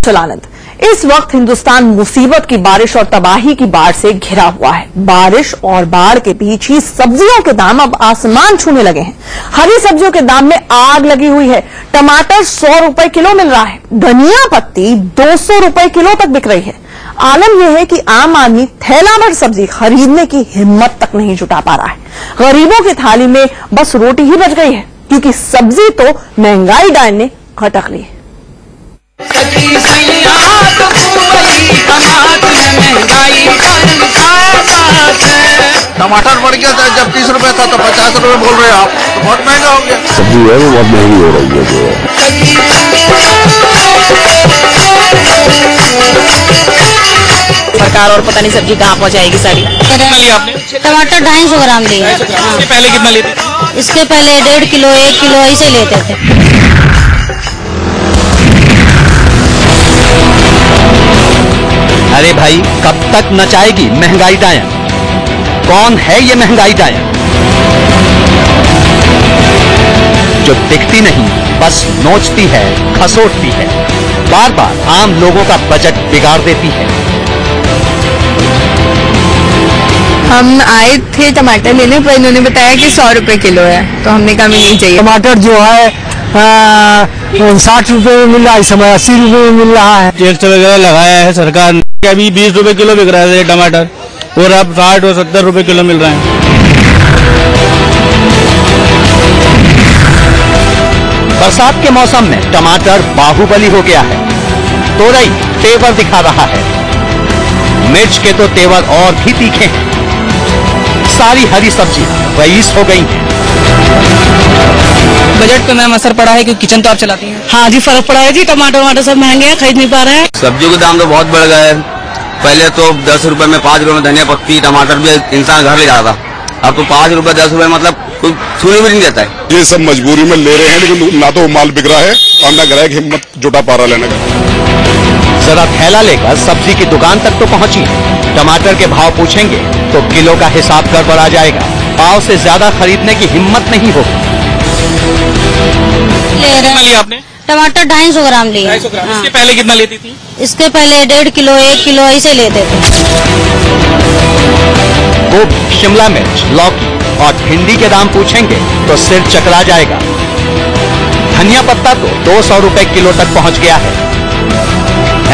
चलानंद, इस वक्त हिंदुस्तान मुसीबत की बारिश और तबाही की बाढ़ से घिरा हुआ है। बारिश और बाढ़ के बीच ही सब्जियों के दाम अब आसमान छूने लगे हैं। हरी सब्जियों के दाम में आग लगी हुई है। टमाटर 100 रुपए किलो मिल रहा है। धनिया पत्ती 200 रुपए किलो तक बिक रही है। आलम यह है कि आम आदमी थैला भर सब्जी खरीदने की हिम्मत तक नहीं जुटा पा रहा है। गरीबों की थाली में बस रोटी ही बच गई है, क्योंकि सब्जी तो महंगाई डायन ने खटक ली है। टमाटर बढ़ गया था, जब 30 रुपए था तो 50 रुपए बोल रहे हैं आप, तो बहुत महंगा हो गया। सब्जी है वो बहुत महंगी हो रही है। सरकार और पता नहीं सब्जी कहाँ पहुँचाएगी सारी। कितना लिया आपने? टमाटर 250 ग्राम लिए। इसके पहले कितना लेते थे? इसके पहले 1.5 किलो 1 किलो ऐसे लेते थे। अरे भाई, कब तक नचाएगी महंगाई डायन? कौन है ये महंगाई डायन जो दिखती नहीं, बस नोचती है, खसोटती है, बार बार आम लोगों का बजट बिगाड़ देती है। हम आए थे टमाटर लेने, पर इन्होंने बताया कि 100 रुपए किलो है, तो हमने कहा नहीं चाहिए। टमाटर जो है 60 रुपए में मिल रहा है, इस समय 80 रुपए में मिल रहा है। टैक्स वगैरह लगाया है सरकार ने। अभी 20 रुपए किलो बिक रहा है टमाटर, और अब 60 और 70 रुपए किलो मिल रहे हैं। बरसात के मौसम में टमाटर बाहुबली हो गया है। तोरई तेवर दिखा रहा है। मिर्च के तो तेवर और भी तीखे हैं। सारी हरी सब्जियां रईस हो गई हैं। बजट पे मैम असर पड़ा है, क्योंकि किचन तो आप चलाती हैं। हाँ जी, फर्क पड़ा है जी। टमाटर सब महंगे हैं, खरीद नहीं पा रहे हैं। सब्जियों के दाम तो बहुत बढ़ गए हैं। पहले तो 10 रुपए में 5 रुपए में धनिया पत्ती टमाटर भी इंसान घर ले जाता था। अब तो 5 रुपए 10 रुपए मतलब कोई छूने भी नहीं देता है। ये सब मजबूरी में ले रहे हैं, लेकिन ना तो माल बिक रहा है और ना ग्राहक हिम्मत जुटा पा रहा लेने का। जरा थैला लेकर सब्जी की दुकान तक तो पहुंची। टमाटर के भाव पूछेंगे तो किलो का हिसाब गड़बड़ा जाएगा। पाव से ज्यादा खरीदने की हिम्मत नहीं होगी। कितना लिया आपने? टमाटर 250 ग्राम लिए। 250 ग्राम। इसके पहले कितना लेती थी? इसके पहले 1.5 किलो 1 किलो ऐसे लेते थे। गोभी, शिमला मिर्च, लौकी और भिंडी के दाम पूछेंगे तो सिर चकरा जाएगा। धनिया पत्ता तो 200 रुपए किलो तक पहुंच गया है।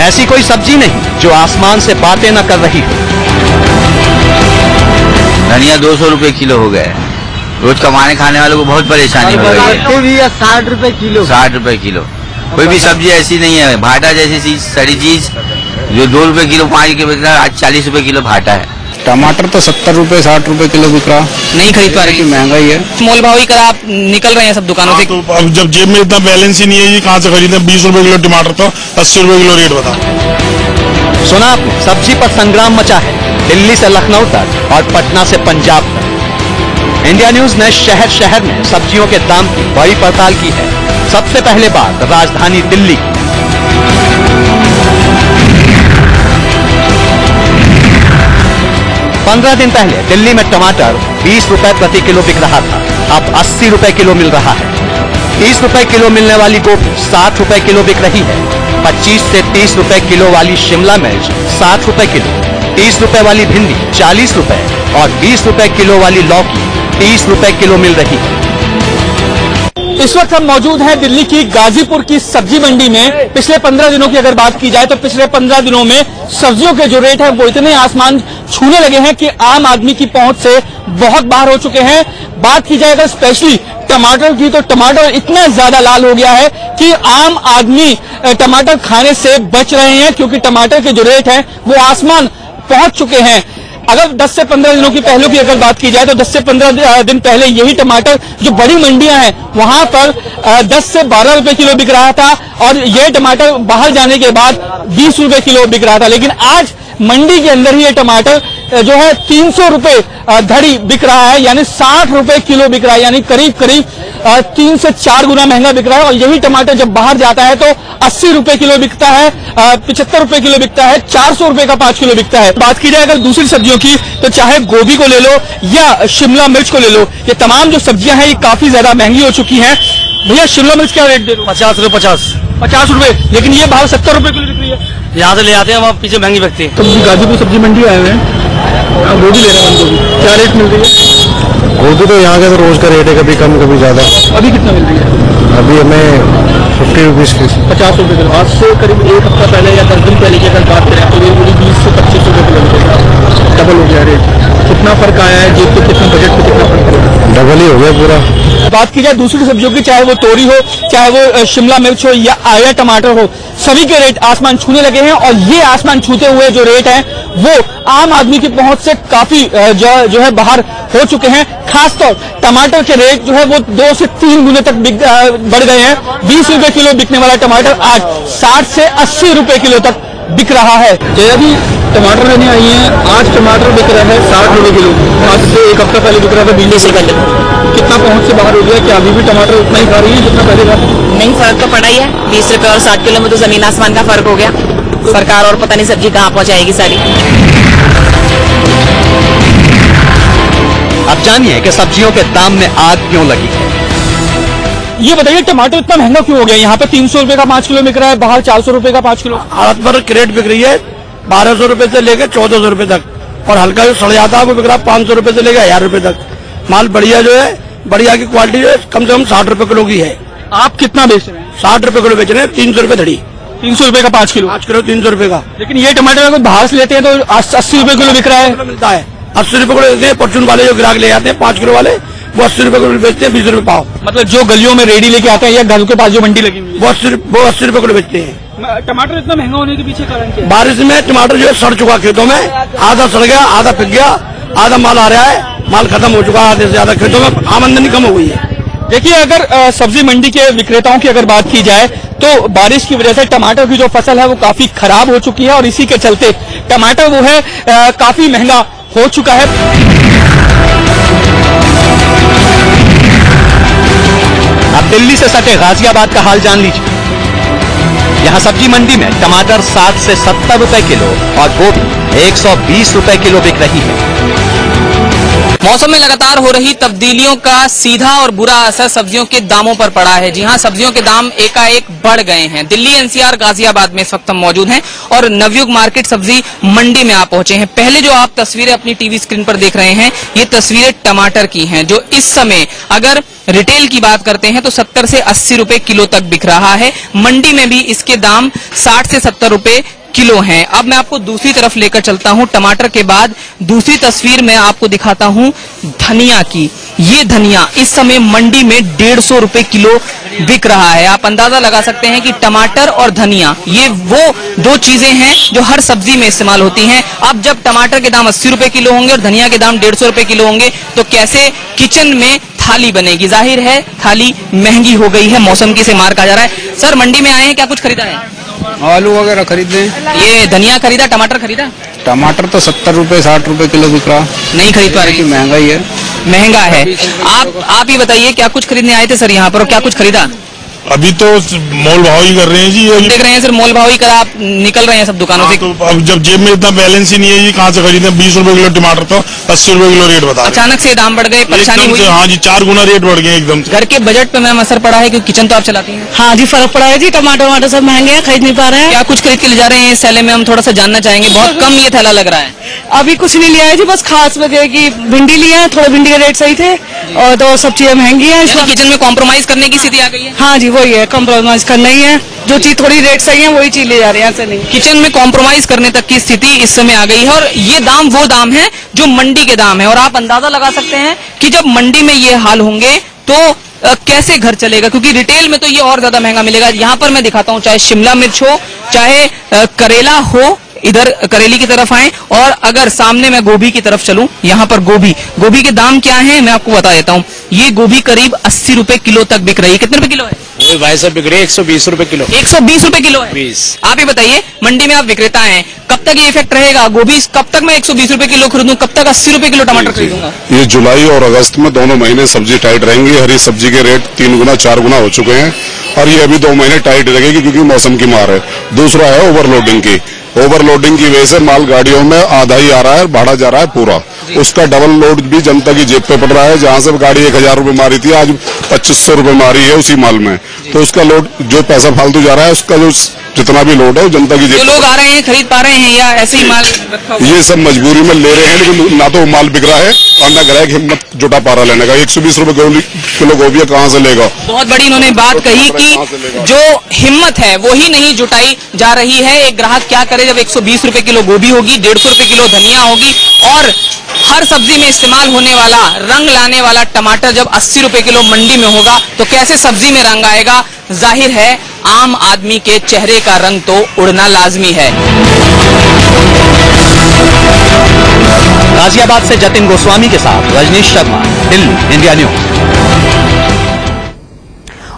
ऐसी कोई सब्जी नहीं जो आसमान से बातें न कर रही हो। धनिया 200 रुपए किलो हो गया है। रोज कमाने खाने वालों को बहुत परेशानी हो रही है। 60 रुपए किलो। 60 रुपए किलो। कोई भी सब्जी ऐसी नहीं है। भाटा जैसी चीज, सड़ी चीज जो 2 रुपए किलो 5 के बिक रहा है, आज 40 रुपए किलो भाटा है। टमाटर तो 70 रुपए 60 रुपए किलो बिक रहा। नहीं खरीद पा रही, महंगाई है। मोल भाव ही कर आप निकल रहे हैं सब दुकानों से। तो अब जब जेब में इतना बैलेंस ही नहीं है, ये कहाँ से खरीदे? 20 रुपए किलो टमाटर तो 80 रुपए किलो रेट बता। सुना आपने, सब्जी पर संग्राम मचा है। दिल्ली से लखनऊ तक और पटना से पंजाब तक। इंडिया न्यूज ने शहर शहर में सब्जियों के दाम की बड़ी पड़ताल की है। सबसे पहले बात राजधानी दिल्ली की। 15 दिन पहले दिल्ली में टमाटर 20 रुपए प्रति किलो बिक रहा था। अब 80 रुपए किलो मिल रहा है। 30 रुपए किलो मिलने वाली गोभी 60 रुपए किलो बिक रही है। 25 से 30 रुपए किलो वाली शिमला मिर्च 60 रुपए किलो, 30 रुपए वाली भिंडी 40 रुपए और 20 रुपए किलो वाली लौकी 30 रुपए किलो मिल रही है। इस वक्त हम मौजूद हैं दिल्ली की गाजीपुर की सब्जी मंडी में। पिछले 15 दिनों की अगर बात की जाए तो पिछले 15 दिनों में सब्जियों के जो रेट हैं वो इतने आसमान छूने लगे हैं कि आम आदमी की पहुंच से बहुत बाहर हो चुके हैं। बात की जाए अगर स्पेशली टमाटर की, तो टमाटर इतना ज्यादा लाल हो गया है कि आम आदमी टमाटर खाने से बच रहे हैं, क्योंकि टमाटर के जो रेट हैं वो आसमान पहुंच चुके हैं। अगर 10 से 15 दिनों की पहले की अगर बात की जाए तो 10 से 15 दिन पहले यही टमाटर जो बड़ी मंडियां हैं वहां पर 10 से 12 रुपए किलो बिक रहा था, और ये टमाटर बाहर जाने के बाद 20 रुपए किलो बिक रहा था। लेकिन आज मंडी के अंदर ही ये टमाटर जो है 300 रुपए धड़ी बिक रहा है, यानी 60 रुपए किलो बिक रहा है, यानी करीब करीब 3 से 4 गुना महंगा बिक रहा है। और यही टमाटर जब बाहर जाता है तो 80 रुपए किलो बिकता है, 75 रुपए किलो बिकता है, 400 रुपए का 5 किलो बिकता है। बात की जाए अगर दूसरी सब्जियों की, तो चाहे गोभी को ले लो या शिमला मिर्च को ले लो, ये तमाम जो सब्जियां हैं ये काफी ज्यादा महंगी हो चुकी हैं। भैया शिमला मिर्च क्या रेट दे रहे हो? 50 रुपए 50 50 रुपए, लेकिन ये भाव 70 रुपए किलो बिक रही है। यहाँ से ले आते हैं, वहाँ पीछे महंगी बिकती है। सब्जी गाजीपुर सब्जी मंडी आए हुए हैं, गोभी ले रहे हैं। गोभी क्या रेट मिल रही है? गोभी तो यहाँ का तो रोज का रेट है, कभी कम कभी ज्यादा। अभी कितना मिल रही है? अभी हमें 50 रुपीज की 50 रुपए किलो। आज से करीब एक हफ्ता पहले या 10 दिन पहले की अगर बात करें तो ये पूरी 20 से 25 रुपए किलो मिलेगा। डबल हो गया रेट। कितना फर्क आया है? जेब पे कितना, बजट पे कितना फर्क पड़ेगा? डबल ही हो गया पूरा। बात की जाए दूसरी सब्जियों की, चाहे वो तोरी हो, चाहे वो शिमला मिर्च हो या आया टमाटर हो, सभी के रेट आसमान छूने लगे हैं। और ये आसमान छूते हुए जो रेट है वो आम आदमी की पहुंच से काफी जो है बाहर हो चुके हैं। खासतौर टमाटर के रेट जो है वो 2 से 3 गुने तक बढ़ गए हैं। 20 रुपए किलो बिकने वाला टमाटर आज 60 से 80 रुपए किलो तक बिक रहा है। जया जी, टमाटर लेने आई हैं, आज टमाटर बिक रहा है 60 रुपए किलो। आज से एक हफ्ता पहले बिक रहा था 20 रुपए किलो। कितना पहुंच से बाहर हो गया? क्या अभी भी टमाटर उतना ही खा रही है जितना पहले था? नहीं, फर्क तो पड़ा ही है। 20 रुपए और 60 किलो में तो जमीन आसमान का फर्क हो गया। सरकार और पता नहीं सब्जी कहाँ पहुंचाएगी सारी। अब जानिए कि सब्जियों के दाम में आग क्यों लगी है। ये बताइए, टमाटर इतना महंगा क्यों हो गया? यहाँ पे 300 रुपए का 5 किलो बिक रहा है, बाहर 400 रुपए का 5 किलो। हालत पर क्रेट बिक रही है 1200 रुपए से लेकर 1400 रुपए तक, और हल्का जो सड़ जाता है वो बिक रहा है 500 रुपए से लेकर 1000 रुपए तक। माल बढ़िया जो है, बढ़िया की क्वालिटी जो है, कम से कम 60 रुपए किलो की है। आप कितना बेच रहे हैं? 60 रुपए किलो बेच रहे हैं, 300 रुपए धड़ी। 300 रुपए का 5 किलो? 5 किलो 300 रुपए का। लेकिन ये टमाटर अगर बाहर से लेते हैं तो 80 रुपए किलो बिक रहा है। मिलता है 80 रुपए किलो देते हैं। परचून वाले जो ग्राहक ले जाते हैं 5 किलो वाले, वो 80 रुपए किलो बेचते हैं, 20 रुपए पाव। मतलब जो गलियों में रेडी लेके आते हैं या घर के पास जो मंडी लगी हुई है, वो 80 रुपए किलो बेचते हैं। टमाटर इतना महंगा होने के पीछे कारण क्या है? बारिश में टमाटर जो है सड़ चुका खेतों में, आधा सड़ गया, आधा पिक गया, आधा माल आ रहा है, माल खत्म हो चुका है। आधे से ज्यादा खेतों में आमदनी कम हो गई है। देखिए, अगर सब्जी मंडी के विक्रेताओं की अगर बात की जाए तो बारिश की वजह से टमाटर की जो फसल है वो काफी खराब हो चुकी है, और इसी के चलते टमाटर वो है काफी महंगा हो चुका है। अब दिल्ली से सटे गाजियाबाद का हाल जान लीजिए। यहाँ सब्जी मंडी में टमाटर 60 से 70 रुपए किलो और गोभी 120 रुपए किलो बिक रही है। मौसम में लगातार हो रही तब्दीलियों का सीधा और बुरा असर सब्जियों के दामों पर पड़ा है। जी हां, सब्जियों के दाम एकाएक बढ़ गए हैं। दिल्ली एनसीआर गाजियाबाद में इस वक्त हम मौजूद हैं और नवयुग मार्केट सब्जी मंडी में आप पहुंचे हैं। पहले जो आप तस्वीरें अपनी टीवी स्क्रीन पर देख रहे हैं, ये तस्वीरें टमाटर की हैं, जो इस समय अगर रिटेल की बात करते हैं तो 70 से 80 रुपए किलो तक बिक रहा है। मंडी में भी इसके दाम 60 से 70 रुपए किलो हैं। अब मैं आपको दूसरी तरफ लेकर चलता हूं। टमाटर के बाद दूसरी तस्वीर में आपको दिखाता हूं धनिया की। ये धनिया इस समय मंडी में 150 रुपए किलो बिक रहा है। आप अंदाजा लगा सकते हैं कि टमाटर और धनिया ये वो दो चीजें हैं जो हर सब्जी में इस्तेमाल होती हैं। अब जब टमाटर के दाम 80 रुपए किलो होंगे और धनिया के दाम 150 रुपए किलो होंगे तो कैसे किचन में थाली बनेगी? जाहिर है थाली महंगी हो गई है, मौसम की से मार खा जा रहा है। सर, मंडी में आए हैं, क्या कुछ खरीदा है? आलू वगैरह खरीदे। ये धनिया खरीदा, टमाटर खरीदा? टमाटर तो 70 रुपए 60 रुपए किलो बिक रहा। नहीं खरीद पा रही? महंगा ही है। महंगा है। आप ही बताइए, क्या कुछ खरीदने आए थे सर यहाँ पर और क्या कुछ खरीदा? अभी तो मोल भाव ही कर रहे हैं जी। देख रहे हैं सर, मोल भाव ही कर आप निकल रहे हैं सब दुकानों से। तो अब जब जेब में इतना बैलेंस ही नहीं है जी, कहाँ से खरीदें? 20 रुपए किलो टमाटर तो 80 रुपए किलो रेट बता। अचानक से दाम बढ़ गए, परेशानी हुई? हाँ जी, 4 गुना रेट बढ़ गए एकदम से। घर के बजट पे मैम असर पड़ा है, क्योंकि किचन तो आप चलाती हैं। हाँ जी, फर्क पड़ा है जी। टमाटर सब महंगे हैं, खरीद नहीं पा रहे हैं। क्या कुछ खरीद के ले जा रहे हैं इस थैले में? हम थोड़ा सा जानना चाहेंगे। बहुत कम ये थैला लग रहा है। अभी कुछ नहीं लिया है जी, बस खास वजह की भिंडी लिया है, थोड़े भिंडी के रेट सही थे और तो सब चीजें महंगी है। किचन में कॉम्प्रोमाइज करने की स्थिति आ गई है? हाँ जी, वही है, कॉम्प्रोमाइज करना ही है। जो चीज थोड़ी रेट सही है वही चीज ले जा रहे हैं, ऐसे नहीं। किचन में कॉम्प्रोमाइज करने तक की स्थिति इस समय आ गई है और ये दाम वो दाम है जो मंडी के दाम है। और आप अंदाजा लगा सकते हैं कि जब मंडी में ये हाल होंगे तो कैसे घर चलेगा, क्योंकि रिटेल में तो ये और ज्यादा महंगा मिलेगा। यहाँ पर मैं दिखाता हूँ, चाहे शिमला मिर्च हो, चाहे करेला हो, इधर करेली की तरफ आए, और अगर सामने मैं गोभी की तरफ चलूं, यहाँ पर गोभी के दाम क्या हैं मैं आपको बता देता हूँ। ये गोभी करीब 80 रुपए किलो तक बिक रही है। कितने रुपए किलो है? वही भाई साहब बिक रही है 120 रुपए किलो। 120 रुपए किलो है? 20। आप ही बताइए, मंडी में आप विक्रेता हैं, कब तक ये इफेक्ट रहेगा? गोभी कब तक मैं 120 रुपए किलो खरीदूं, कब तक 80 रुपए किलो टमाटर खरीदूंगा? ये जुलाई और अगस्त में दोनों महीने सब्जी टाइट रहेंगी। हरी सब्जी के रेट 3 गुना 4 गुना हो चुके हैं और ये अभी 2 महीने टाइट रहेगी क्योंकि मौसम की मार है। दूसरा है ओवरलोडिंग की वजह से माल गाड़ियों में आधा ही आ रहा है, भाड़ा जा रहा है पूरा। उसका डबल लोड भी जनता की जेब पे पड़ रहा है। जहां से गाड़ी 1000 रुपए मारी थी, आज 2500 रुपए मारी है उसी माल में। तो उसका लोड जो पैसा फालतू जा रहा है, उसका जो जितना भी लोड है जनता की जो लोग आ रहे हैं खरीद पा रहे हैं या ऐसे ही माल रखा हुआ? ये सब मजबूरी में ले रहे हैं, लेकिन ना तो माल बिक रहा है और ना ग्राहक हिम्मत जुटा पा रहा लेने का। 120 रुपए किलो गोभी कहाँ से लेगा? बहुत बड़ी इन्होंने बात कही कि जो हिम्मत है वो ही नहीं जुटाई जा रही है। एक ग्राहक क्या करे जब 120 रुपए किलो गोभी होगी, 150 रुपए किलो धनिया होगी और हर सब्जी में इस्तेमाल होने वाला रंग लाने वाला टमाटर जब 80 रुपए किलो मंडी में होगा तो कैसे सब्जी में रंग आएगा? जाहिर है आम आदमी के चेहरे का रंग तो उड़ना लाजमी है। गाजियाबाद से जतिन गोस्वामी के साथ रजनीश शर्मा, दिल्ली, इंडिया न्यूज।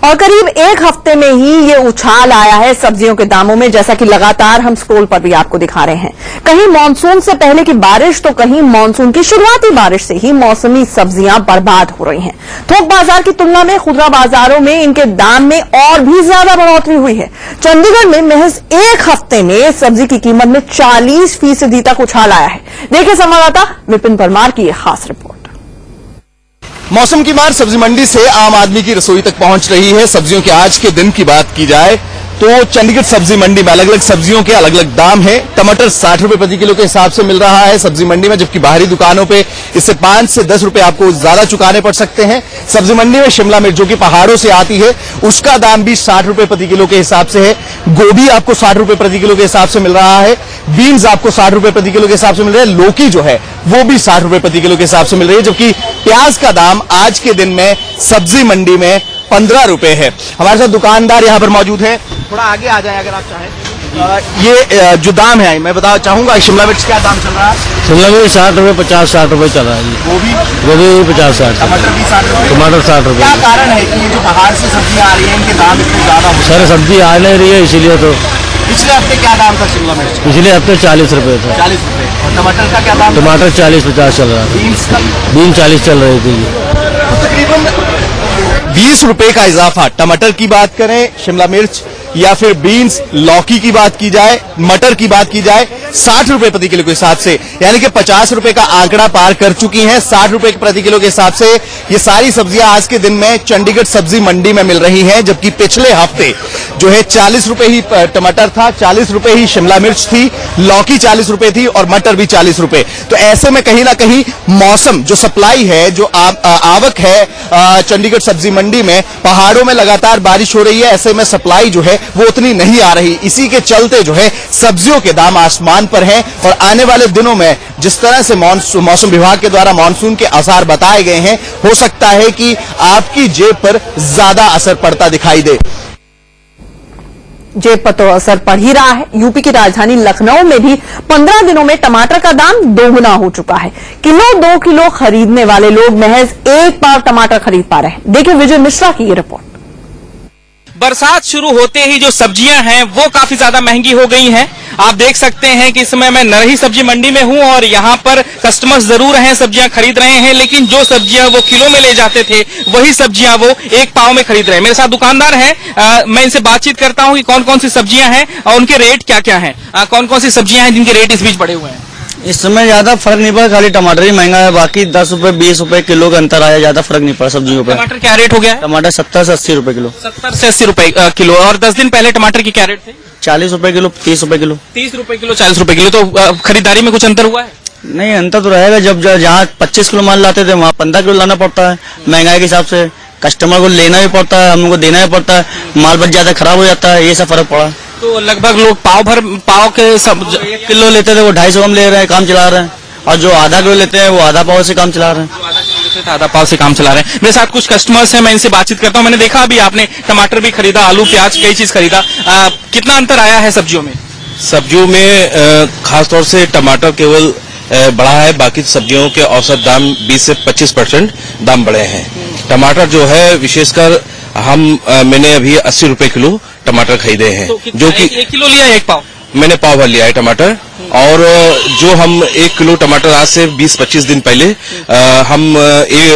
और करीब एक हफ्ते में ही ये उछाल आया है सब्जियों के दामों में, जैसा कि लगातार हम स्क्रोल पर भी आपको दिखा रहे हैं। कहीं मानसून से पहले की बारिश तो कहीं मानसून की शुरुआती बारिश से ही मौसमी सब्जियां बर्बाद हो रही हैं। थोक बाजार की तुलना में खुदरा बाजारों में इनके दाम में और भी ज्यादा बढ़ोतरी हुई है। चंडीगढ़ में महज एक हफ्ते में सब्जी की कीमत में 40% तक उछाल आया है। देखिए संवाददाता विपिन परमार की यह खास रिपोर्ट। मौसम की मार सब्जी मंडी से आम आदमी की रसोई तक पहुंच रही है। सब्जियों के आज के दिन की बात की जाए तो चंडीगढ़ सब्जी मंडी में अलग अलग सब्जियों के अलग अलग दाम हैं। टमाटर 60 रुपए प्रति किलो के हिसाब से मिल रहा है सब्जी मंडी में, जबकि बाहरी दुकानों पे इससे 5 से 10 रुपए आपको ज्यादा चुकाने पड़ सकते हैं। सब्जी मंडी में शिमला मिर्च जो कि पहाड़ों से आती है उसका दाम भी 60 रुपए प्रति किलो के हिसाब से है। गोभी आपको 60 रुपए प्रति किलो के हिसाब से मिल रहा है। बीन्स आपको 60 रुपए प्रति किलो के हिसाब से मिल रहा है। लौकी जो है वो भी 60 रुपए प्रति किलो के हिसाब से मिल रही है, जबकि प्याज का दाम आज के दिन में सब्जी मंडी में 15 रुपए है। हमारे साथ दुकानदार यहाँ पर मौजूद है, थोड़ा आगे आ जाए अगर आप चाहें। ये जो दाम है मैं बताना चाहूंगा, शिमला मिर्च क्या दाम चल रहा है? शिमला मिर्च 60 रुपए 50-60 रुपए चल रहा है। गोभी 50-60, टमाटर भी 60 रुपए, टमाटर 60 रुपए। क्या कारण है कि ये जो बाहर से सब्जियां आ रही है इनके दाम इतने ज्यादा हो? सर सब्जी आ नहीं रही है इसीलिए तो। पिछले हफ्ते क्या दाम था शिमला मिर्च? पिछले हफ्ते 40 रुपए था। 40 रुपए। और टमाटर का क्या दाम? टमाटर 40-50 चल रहा है। बीन्स 40 चल रही थी। तकरीबन 20 रुपए का इजाफा। टमाटर की बात करें, शिमला मिर्च या फिर बीन्स, लौकी की बात की जाए, मटर की बात की जाए, 60 रुपए प्रति किलो के हिसाब से, यानी कि 50 रुपए का आंकड़ा पार कर चुकी हैं। 60 रुपए प्रति किलो के हिसाब से ये सारी सब्जियां आज के दिन में चंडीगढ़ सब्जी मंडी में मिल रही हैं, जबकि पिछले हफ्ते जो है 40 रुपए ही टमाटर था, 40 रुपए ही शिमला मिर्च थी, लौकी 40 रुपए थी और मटर भी 40 रुपए। तो ऐसे में कहीं ना कहीं मौसम जो सप्लाई है, जो आवक है चंडीगढ़ सब्जी मंडी में, पहाड़ों में लगातार बारिश हो रही है, ऐसे में सप्लाई जो है वो उतनी नहीं आ रही। इसी के चलते जो है सब्जियों के दाम आसमान पर हैं और आने वाले दिनों में जिस तरह से मौसम विभाग के द्वारा मानसून के आसार बताए गए हैं, हो सकता है कि आपकी जेब पर ज्यादा असर पड़ता दिखाई दे। जेब पर तो असर पड़ ही रहा है। यूपी की राजधानी लखनऊ में भी 15 दिनों में टमाटर का दाम दोगुना हो चुका है। किलो 2 किलो खरीदने वाले लोग महज एक पाव टमाटर खरीद पा रहे हैं। देखिए विजय मिश्रा की ये रिपोर्ट। बरसात शुरू होते ही जो सब्जियां हैं वो काफी ज्यादा महंगी हो गई हैं। आप देख सकते हैं कि इस समय मैं नरही सब्जी मंडी में हूं और यहाँ पर कस्टमर्स जरूर हैं, सब्जियां खरीद रहे हैं, लेकिन जो सब्जियां वो किलो में ले जाते थे वही सब्जियां वो एक पाव में खरीद रहे हैं। मेरे साथ दुकानदार हैं, मैं इनसे बातचीत करता हूं कि कौन कौन सी सब्जियां हैं और उनके रेट क्या क्या है। कौन कौन सी सब्जियां हैं जिनके रेट इस बीच बढ़े हुए हैं? इस समय ज्यादा फर्क नहीं पड़ा, खाली टमाटर ही महंगा है, बाकी 10 रुपए 20 रुपए किलो का अंतर आया, ज्यादा फर्क नहीं पड़ा सब्जियों पर। टमाटर क्या रेट हो गया है? टमाटर 70 से 80 रुपए किलो। 70 से 80 रुपए किलो। और 10 दिन पहले टमाटर की क्या रेट थे? 40 रुपए किलो, 30 रुपए किलो। 30 रुपए किलो, 40 रुपए किलो। तो खरीदारी में कुछ अंतर हुआ है? नहीं, अंतर तो रहेगा। जब जहाँ 25 किलो माल लाते थे वहाँ 15 किलो लाना पड़ता है। महंगाई के हिसाब से कस्टमर को लेना भी पड़ता है, हम लोग को देना भी पड़ता है, माल बच जाता है, खराब हो जाता है, ये सब फर्क पड़ा। तो लगभग लोग पाव के सब 1 किलो लेते थे वो 250 कम ले रहे हैं, काम चला रहे हैं, और जो आधा किलो लेते हैं वो आधा पाव से काम चला रहे हैं। आधा पाव से काम चला रहे हैं। मेरे साथ कुछ कस्टमर्स हैं, मैं इनसे बातचीत करता हूं। मैंने देखा अभी आपने टमाटर भी खरीदा, आलू प्याज कई चीज खरीदा, कितना अंतर आया है सब्जियों में? सब्जियों में खासतौर से टमाटर केवल बढ़ा है, बाकी सब्जियों के औसत दाम 20 से 25% दाम बढ़े हैं। टमाटर जो है विशेषकर मैंने अभी 80 रुपए किलो टमाटर खरीदे हैं। तो जो कि 1 किलो लिया, 1 पाव? मैंने पाव भर लिया है टमाटर। और जो हम 1 किलो टमाटर आज से 20-25 दिन पहले हम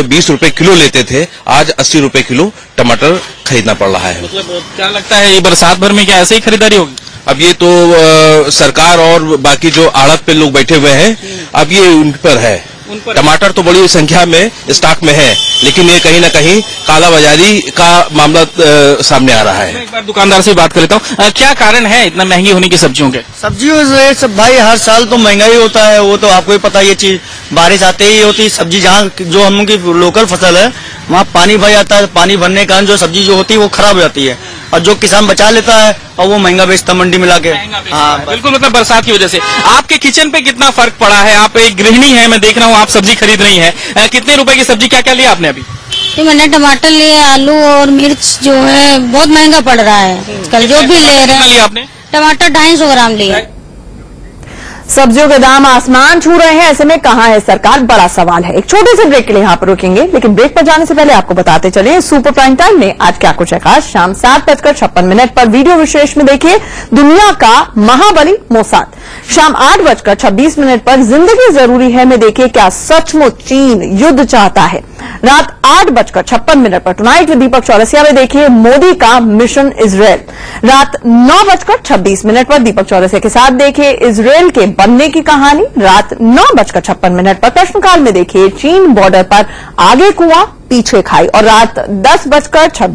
20 रुपए किलो लेते थे, आज 80 रुपए किलो टमाटर खरीदना पड़ रहा है। मतलब क्या लगता है ये बरसात भर में क्या ऐसे ही खरीदारी होगी? अब ये तो सरकार और बाकी जो आड़त पे लोग बैठे हुए हैं, अब ये उन पर है टमाटर तो बड़ी संख्या में स्टॉक में है, लेकिन ये कहीं ना कहीं कालाबाजारी का मामला सामने आ रहा है। एक बार दुकानदार से बात कर लेता हूँ, क्या कारण है इतना महंगी होने की सब्जियों के? सब्जियों से सब भाई हर साल तो महंगा ही होता है, वो तो आपको ही पता है ये चीज। बारिश आते ही होती है सब्जी, जहाँ जो हम लोग की लोकल फसल है वहाँ पानी भर जाता है, पानी भरने के कारण जो सब्जी जो होती है वो खराब हो जाती है, और जो किसान बचा लेता है और वो महंगा बेचता मंडी में लाके। हाँ बिल्कुल, मतलब बरसात की वजह से आपके किचन पे कितना फर्क पड़ा है? आप एक गृहिणी है, मैं देख रहा हूँ आप सब्जी खरीद रही हैं, कितने रुपए की सब्जी क्या क्या लिया आपने अभी? मैंने टमाटर लिए, आलू और मिर्च जो है बहुत महंगा पड़ रहा है कल, जो भी ले रहे हैं। आपने टमाटर 250 ग्राम लिए। सब्जियों के दाम आसमान छू रहे हैं, ऐसे में कहां है सरकार, बड़ा सवाल है। एक छोटे से ब्रेक के लिए यहां पर रुकेंगे, लेकिन ब्रेक पर जाने से पहले आपको बताते चलिए सुपर प्राइम टाइम में आज क्या कुछ है खास। शाम 7:56 पर वीडियो विशेष में देखिए दुनिया का महाबली मोसाद। शाम 8:26 पर जिंदगी जरूरी है में देखिए क्या सचमुच चीन युद्ध चाहता है। रात 8:56 पर टुनाइट विद दीपक चौरसिया में देखिए मोदी का मिशन इजरायल। रात 9:26 पर दीपक चौरसिया के साथ देखिए इजरायल के बनने की कहानी। रात 9:56 पर प्रश्नकाल में देखिए चीन बॉर्डर पर आगे कुआं पीछे खाई। और रात 10:26